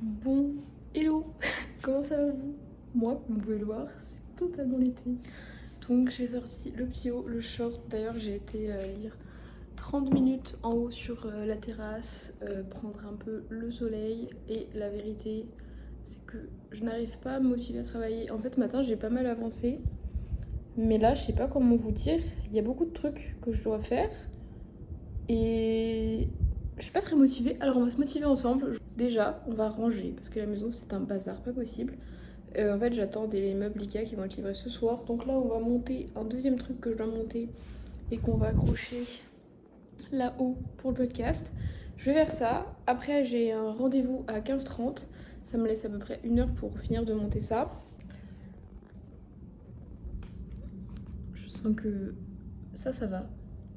Bon, hello, comment ça va vous? Moi, comme vous pouvez le voir, c'est totalement l'été. Donc j'ai sorti le petit haut, le short. D'ailleurs j'ai été lire 30 minutes en haut sur la terrasse, prendre un peu le soleil. Et la vérité, c'est que je n'arrive pas à me motiver à travailler. En fait, ce matin j'ai pas mal avancé. Mais là, je sais pas comment vous dire. Il y a beaucoup de trucs que je dois faire. Et je suis pas très motivée. Alors on va se motiver ensemble. Déjà, on va ranger parce que la maison c'est un bazar, pas possible. En fait, j'attends des meubles Ikea qui vont être livrés ce soir. Donc là, on va monter un deuxième truc que je dois monter et qu'on va accrocher là-haut pour le podcast. Je vais faire ça. Après, j'ai un rendez-vous à 15h30. Ça me laisse à peu près 1 heure pour finir de monter ça. Je sens que ça va.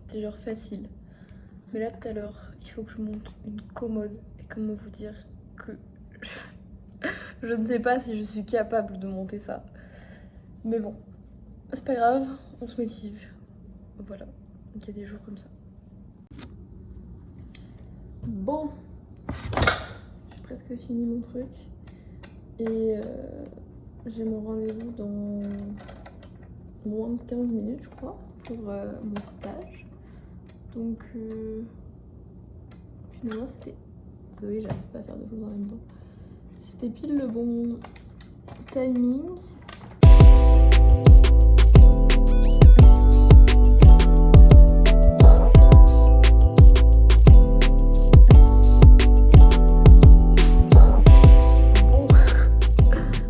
C'est genre facile. Mais là, tout à l'heure, il faut que je monte une commode. Et comment vous dire que je ne sais pas si je suis capable de monter ça. Mais bon, c'est pas grave, on se motive. Voilà, il y a des jours comme ça. Bon, j'ai presque fini mon truc. Et j'ai mon rendez-vous dans moins de 15 minutes, je crois, pour mon stage. Donc, finalement, c'était... Désolée, j'arrive pas à faire deux choses en même temps. C'était pile le bon timing.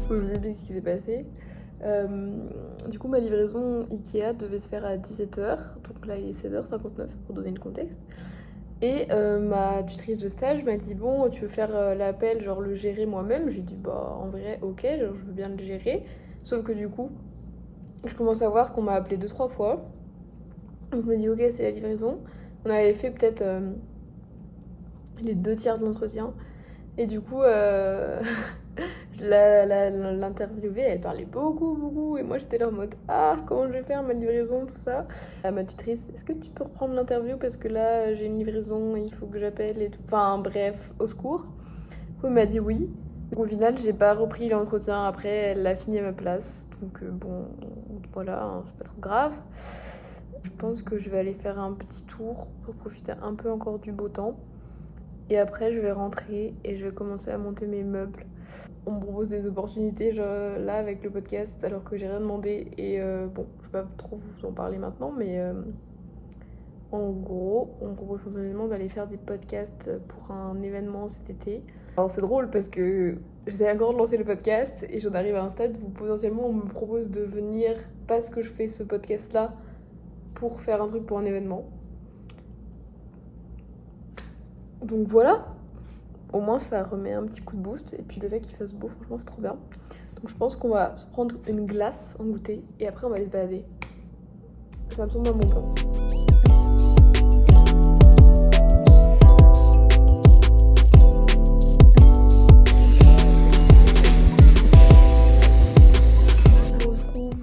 Faut que je vous explique ce qui s'est passé. Du coup, ma livraison Ikea devait se faire à 17h. Donc là, il est 16h59 pour donner le contexte. Et ma tutrice de stage m'a dit bon, tu veux faire l'appel, genre le gérer moi-même? J'ai dit bah en vrai ok, genre je veux bien le gérer. Sauf que du coup, je commence à voir qu'on m'a appelé 2-3 fois. Donc je me dis ok, c'est la livraison. On avait fait peut-être les 2 tiers de l'entretien. Et du coup, l'interviewée, elle parlait beaucoup. Et moi, j'étais là en mode ah, comment je vais faire ma livraison, tout ça. Ma tutrice, est-ce que tu peux reprendre l'interview parce que là, j'ai une livraison, il faut que j'appelle et tout. Enfin, bref, au secours. Du coup, elle m'a dit oui. Donc, au final, j'ai pas repris l'entretien après, elle l'a fini à ma place. Donc, bon, voilà, hein, c'est pas trop grave. Je pense que je vais aller faire un petit tour pour profiter un peu encore du beau temps. Et après, je vais rentrer et je vais commencer à monter mes meubles. On me propose des opportunités genre, là avec le podcast alors que j'ai rien demandé. Et bon, je vais pas trop vous en parler maintenant, mais en gros, on me propose potentiellement d'aller faire des podcasts pour un événement cet été. Alors c'est drôle parce que j'essaie encore de lancer le podcast et j'en arrive à un stade où potentiellement on me propose de venir parce que je fais ce podcast là pour faire un truc pour un événement. Donc voilà, au moins ça remet un petit coup de boost. Et puis le fait qu'il fasse beau, franchement c'est trop bien. Donc je pense qu'on va se prendre une glace en goûter et après on va aller se balader. Ça me semble un bon plan. On se retrouve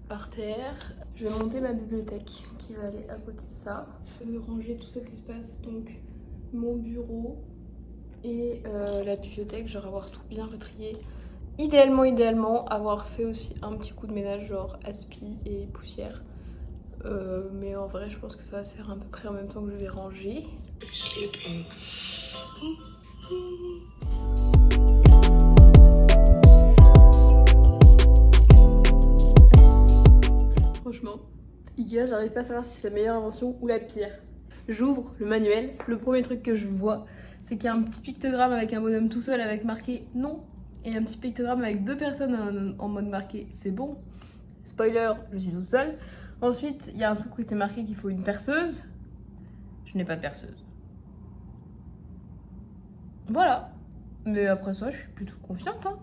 par terre. Je vais monter ma bibliothèque qui va aller à côté de ça. Je vais ranger tout cet espace, donc mon bureau et la bibliothèque, genre avoir tout bien retrié. Idéalement, avoir fait aussi un petit coup de ménage, genre aspi et poussière. Mais en vrai, je pense que ça va se faire à peu près en même temps que je vais ranger. Franchement, Ikea, j'arrive pas à savoir si c'est la meilleure invention ou la pire. J'ouvre le manuel, le premier truc que je vois, c'est qu'il y a un petit pictogramme avec un bonhomme tout seul avec marqué non, et un petit pictogramme avec 2 personnes en mode marqué c'est bon. Spoiler, je suis toute seule. Ensuite, il y a un truc où c'était marqué qu'il faut une perceuse. Je n'ai pas de perceuse. Voilà. Mais après ça, je suis plutôt confiante, hein.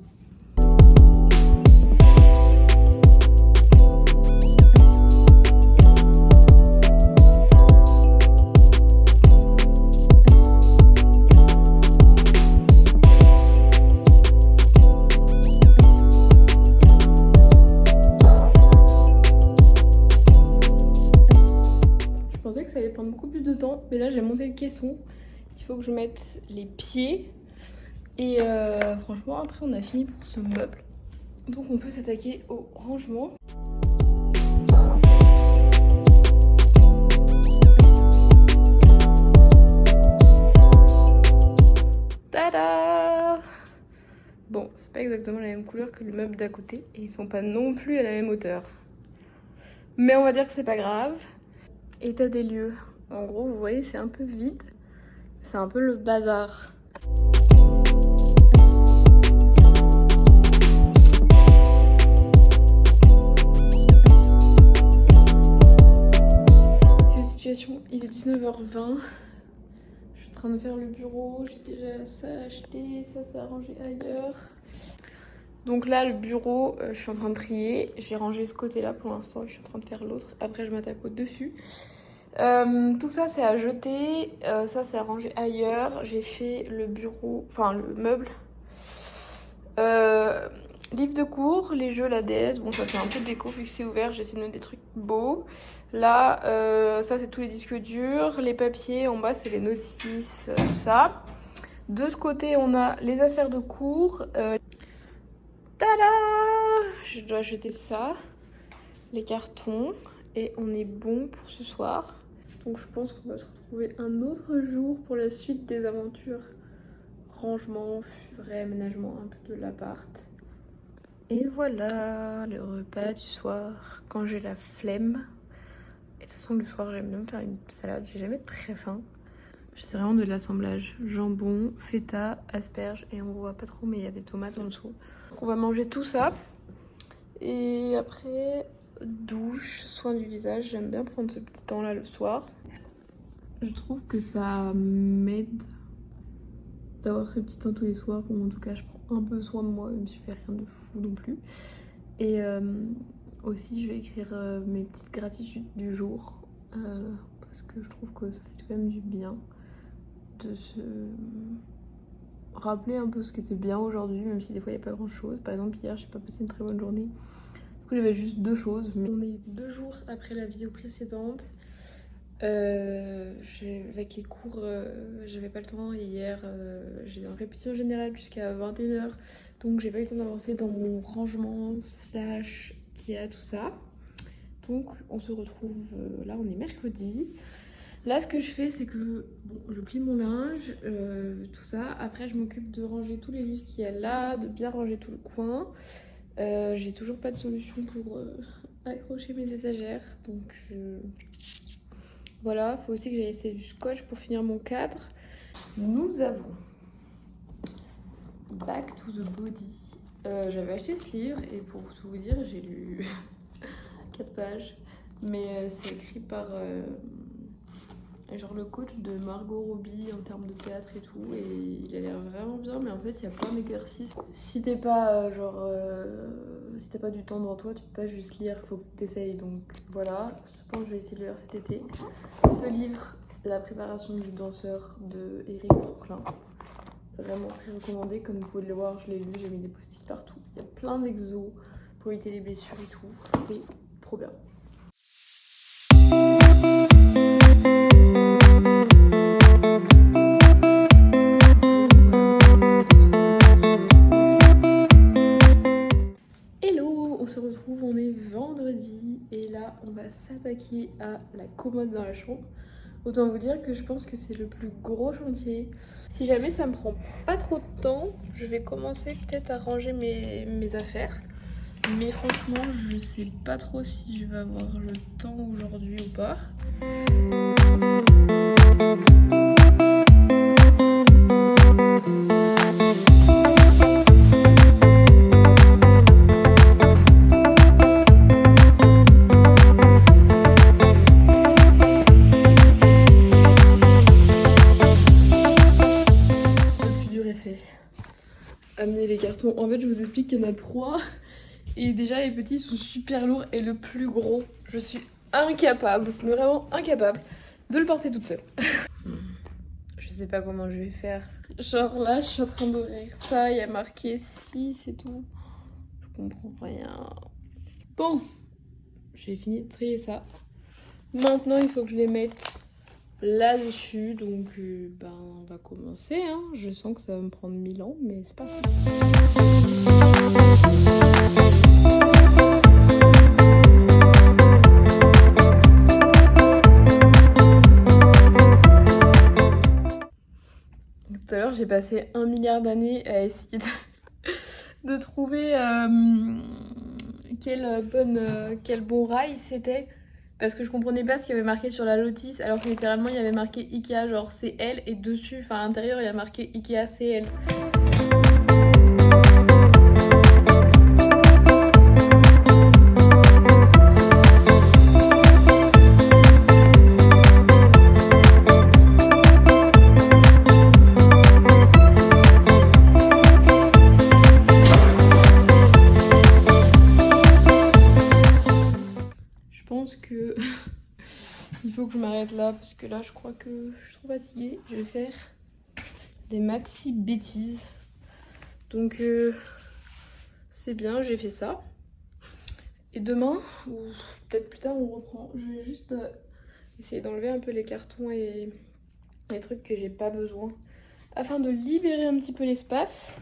Ça allait prendre beaucoup plus de temps, mais là j'ai monté le caisson. Il faut que je mette les pieds Et franchement, après, on a fini pour ce meuble. Donc on peut s'attaquer au rangement. Tada! Bon, c'est pas exactement la même couleur que le meuble d'à côté et ils sont pas non plus à la même hauteur. Mais on va dire que c'est pas grave. État des lieux. En gros, vous voyez, c'est un peu vide. C'est un peu le bazar. Cette situation, il est 19h20. Je suis en train de faire le bureau. J'ai déjà ça acheté, ça arrangé ailleurs. Donc là, le bureau, je suis en train de trier. J'ai rangé ce côté-là pour l'instant. Je suis en train de faire l'autre. Après, je m'attaque au-dessus. Tout ça, c'est à jeter. Ça, c'est à ranger ailleurs. J'ai fait le bureau, enfin le meuble. Livre de cours, les jeux, la DS. Bon, ça fait un peu de déco vu que c'est ouvert. J'essaie de mettre des trucs beaux. Là, ça, c'est tous les disques durs. Les papiers, en bas, c'est les notices, tout ça. De ce côté, on a les affaires de cours. Tada! Je dois jeter ça, les cartons, et on est bon pour ce soir. Donc je pense qu'on va se retrouver un autre jour pour la suite des aventures. Rangement, réaménagement un peu de l'appart. Et voilà le repas du soir quand j'ai la flemme. Et de toute façon, le soir, j'aime bien me faire une salade. J'ai jamais très faim. C'est vraiment de l'assemblage. Jambon, feta, asperges. Et on voit pas trop, mais il y a des tomates en dessous. Donc on va manger tout ça. Et après, douche, soin du visage. J'aime bien prendre ce petit temps-là le soir. Je trouve que ça m'aide d'avoir ce petit temps tous les soirs. Ou en tout cas, je prends un peu soin de moi, même si je fais rien de fou non plus. Et aussi, je vais écrire mes petites gratitudes du jour. Parce que je trouve que ça fait quand même du bien de se rappeler un peu ce qui était bien aujourd'hui, même si des fois il n'y a pas grand chose. Par exemple, hier, j'ai pas passé une très bonne journée. Du coup, j'avais juste 2 choses. Mais on est 2 jours après la vidéo précédente. Avec les cours, j'avais pas le temps. Et hier, j'étais en répétition générale jusqu'à 21h. Donc, j'ai pas eu le temps d'avancer dans mon rangement, slash, qui a tout ça. Donc, on se retrouve là, on est mercredi. Là, ce que je fais, c'est que bon, je plie mon linge, tout ça. Après, je m'occupe de ranger tous les livres qu'il y a là, de bien ranger tout le coin. J'ai toujours pas de solution pour accrocher mes étagères. Donc voilà, il faut aussi que j'aille essayer du scotch pour finir mon cadre. Nous avons Back to the Body. J'avais acheté ce livre et pour tout vous dire, j'ai lu 4 pages. Mais c'est écrit par genre le coach de Margot Robbie en termes de théâtre et tout, et il a l'air vraiment bien, mais en fait il y a plein d'exercices. Si t'es pas si t'as pas du temps devant toi, tu peux pas juste lire, faut que t'essayes. Donc voilà, je pense que je vais essayer de le lire cet été. Ce livre, La préparation du danseur de Eric Franklin, vraiment très recommandé. Comme vous pouvez le voir, je l'ai lu, j'ai mis des post-it partout. Il y a plein d'exos pour éviter les blessures et tout, c'est trop bien. On se retrouve, on est vendredi et là on va s'attaquer à la commode dans la chambre. Autant vous dire que je pense que c'est le plus gros chantier. Si jamais ça me prend pas trop de temps, je vais commencer peut-être à ranger mes affaires. Mais franchement, je sais pas trop si je vais avoir le temps aujourd'hui ou pas. Amener les cartons. En fait, je vous explique qu'il y en a 3. Et déjà, les petits sont super lourds. Et le plus gros, je suis incapable, mais vraiment incapable, de le porter toute seule. Je sais pas comment je vais faire. Genre là, je suis en train d'ouvrir ça. Il y a marqué 6 et tout. Je comprends rien. Bon, j'ai fini de trier ça. Maintenant, il faut que je les mette là-dessus. Donc ben, on va commencer. Hein. Je sens que ça va me prendre 1000 ans, mais c'est parti. Tout à l'heure, j'ai passé 1 milliard d'années à essayer de trouver quel bon rail c'était. Parce que je comprenais pas ce qu'il y avait marqué sur la Lotis, alors que littéralement il y avait marqué Ikea, genre CL, et dessus, enfin à l'intérieur, il y a marqué Ikea CL. Que il faut que je m'arrête là parce que là je crois que je suis trop fatiguée. Je vais faire des maxi bêtises, donc c'est bien, j'ai fait ça. Et demain ou peut-être plus tard on reprend. Je vais juste essayer d'enlever un peu les cartons et les trucs que j'ai pas besoin afin de libérer un petit peu l'espace.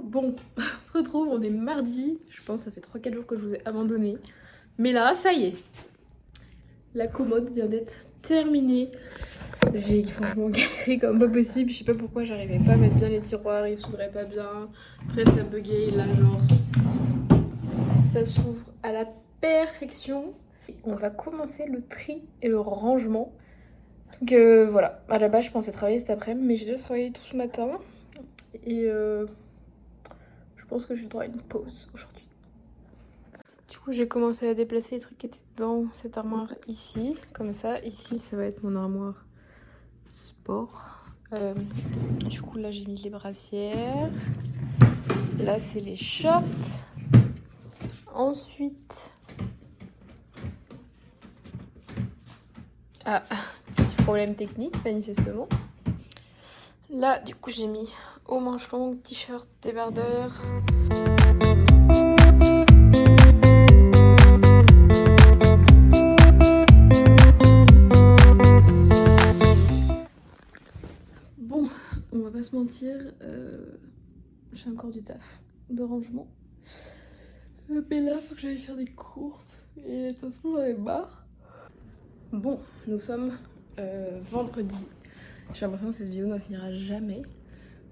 Bon, on se retrouve, on est mardi. Je pense que ça fait 3-4 jours que je vous ai abandonné. Mais là, ça y est. La commode vient d'être terminée. J'ai franchement galéré comme pas possible. Je sais pas pourquoi j'arrivais pas à mettre bien les tiroirs. Ils s'ouvraient pas bien. Après ça buguait. Là genre, ça s'ouvre à la perfection. On va commencer le tri et le rangement. Donc voilà. À la base je pensais travailler cet après-midi. Mais j'ai déjà travaillé tout ce matin. Et je pense que j'ai le droit à une pause aujourd'hui. Du coup, j'ai commencé à déplacer les trucs qui étaient dans cette armoire ici. Comme ça, ici, ça va être mon armoire sport. Du coup, là, j'ai mis les brassières. Là, c'est les shorts. Ensuite... Ah, petit problème technique, manifestement. Là, du coup, j'ai mis aux manches longues, t-shirt, débardeur. Bon, on va pas se mentir, j'ai encore du taf de rangement. Mais là, faut que j'aille faire des courses. Et de toute façon, j'en ai marre. Bon, nous sommes vendredi. J'ai l'impression que cette vidéo ne finira jamais.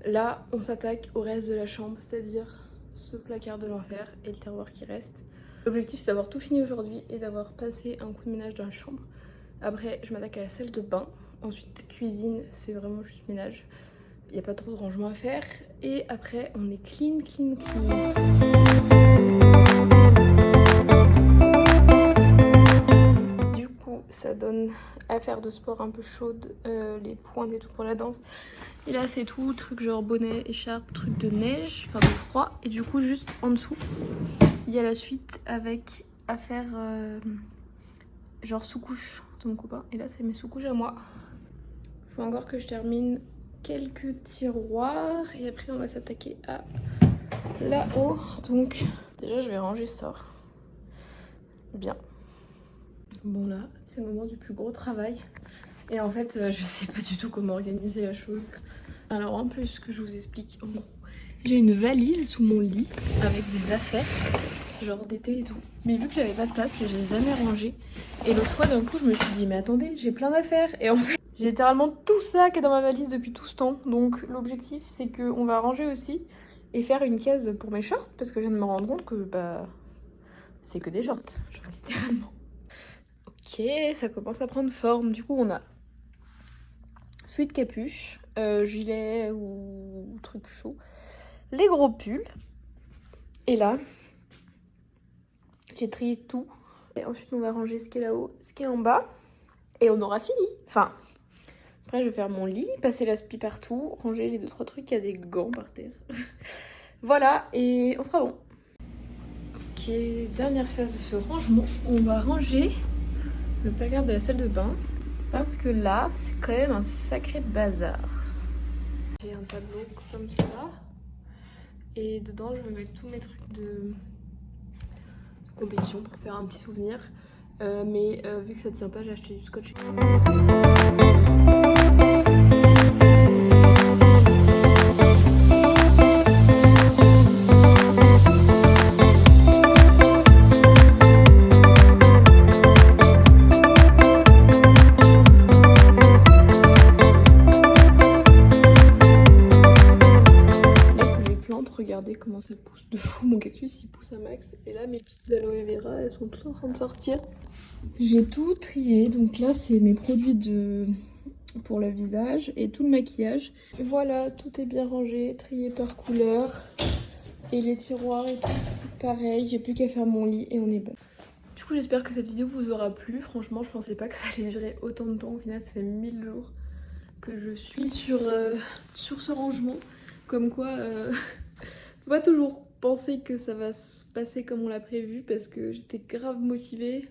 Là, on s'attaque au reste de la chambre, c'est-à-dire ce placard de l'enfer et le tiroir qui reste. L'objectif, c'est d'avoir tout fini aujourd'hui et d'avoir passé un coup de ménage dans la chambre. Après, je m'attaque à la salle de bain. Ensuite, cuisine, c'est vraiment juste ménage. Il n'y a pas trop de rangement à faire. Et après, on est clean, clean, clean. Du coup, ça donne affaire de sport un peu chaude, les pointes et tout pour la danse. Et là c'est tout, truc genre bonnet, écharpe, truc de neige, enfin de froid. Et du coup juste en dessous, il y a la suite avec affaire genre sous-couche de mon copain. Et là c'est mes sous-couches à moi. Faut encore que je termine quelques tiroirs et après on va s'attaquer à là-haut. Donc déjà je vais ranger ça. Bien. Bon là, c'est le moment du plus gros travail. Et en fait, je sais pas du tout comment organiser la chose. Alors en plus, que je vous explique, en gros, j'ai une valise sous mon lit avec des affaires, genre d'été et tout. Mais vu que j'avais pas de place, que j'ai jamais rangé. Et l'autre fois, d'un coup, je me suis dit, mais attendez, j'ai plein d'affaires. Et en fait, j'ai littéralement tout ça qui est dans ma valise depuis tout ce temps. Donc l'objectif, c'est qu'on va ranger aussi et faire une case pour mes shorts. Parce que je viens de me rendre compte que, bah, c'est que des shorts, genre littéralement. Ok, ça commence à prendre forme. Du coup, on a sweat capuche, gilet ou truc chaud, les gros pulls. Et là, j'ai trié tout. Et ensuite, on va ranger ce qui est là-haut, ce qui est en bas. Et on aura fini. Enfin, après, je vais faire mon lit, passer la spie partout, ranger les 2-3 trucs. Il y a des gants par terre. Voilà, et on sera bon. Ok, dernière phase de ce rangement. On va ranger le placard de la salle de bain. Parce que là, c'est quand même un sacré bazar. J'ai un tableau comme ça. Et dedans, je vais mettre tous mes trucs de compétition pour faire un petit souvenir. Mais vu que ça tient pas, j'ai acheté du scotch. Regardez comment ça pousse de fou, mon cactus il pousse à max. Et là mes petites aloe vera elles sont toutes en train de sortir. J'ai tout trié, donc là c'est mes produits pour le visage et tout le maquillage. Voilà, tout est bien rangé, trié par couleur. Et les tiroirs et tout c'est pareil, j'ai plus qu'à faire mon lit et on est bon. Du coup j'espère que cette vidéo vous aura plu. Franchement je pensais pas que ça allait durer autant de temps. Au final ça fait 1000 jours que je suis sur ce rangement. Comme quoi... Faut pas toujours penser que ça va se passer comme on l'a prévu parce que j'étais grave motivée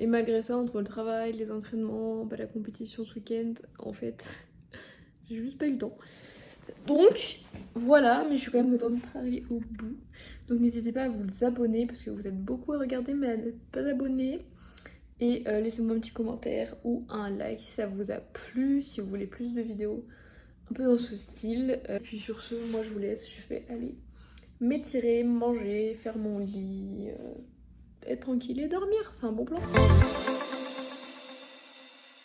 et malgré ça entre le travail, les entraînements, la compétition ce week-end, en fait j'ai juste pas eu le temps. Donc voilà, mais je suis quand même contente de travailler au bout. Donc n'hésitez pas à vous abonner parce que vous êtes beaucoup à regarder mais à n'être pas abonné. Et laissez-moi un petit commentaire ou un like si ça vous a plu, si vous voulez plus de vidéos un peu dans ce style. Puis sur ce, moi je vous laisse, je vais aller m'étirer, manger, faire mon lit, être tranquille et dormir, c'est un bon plan.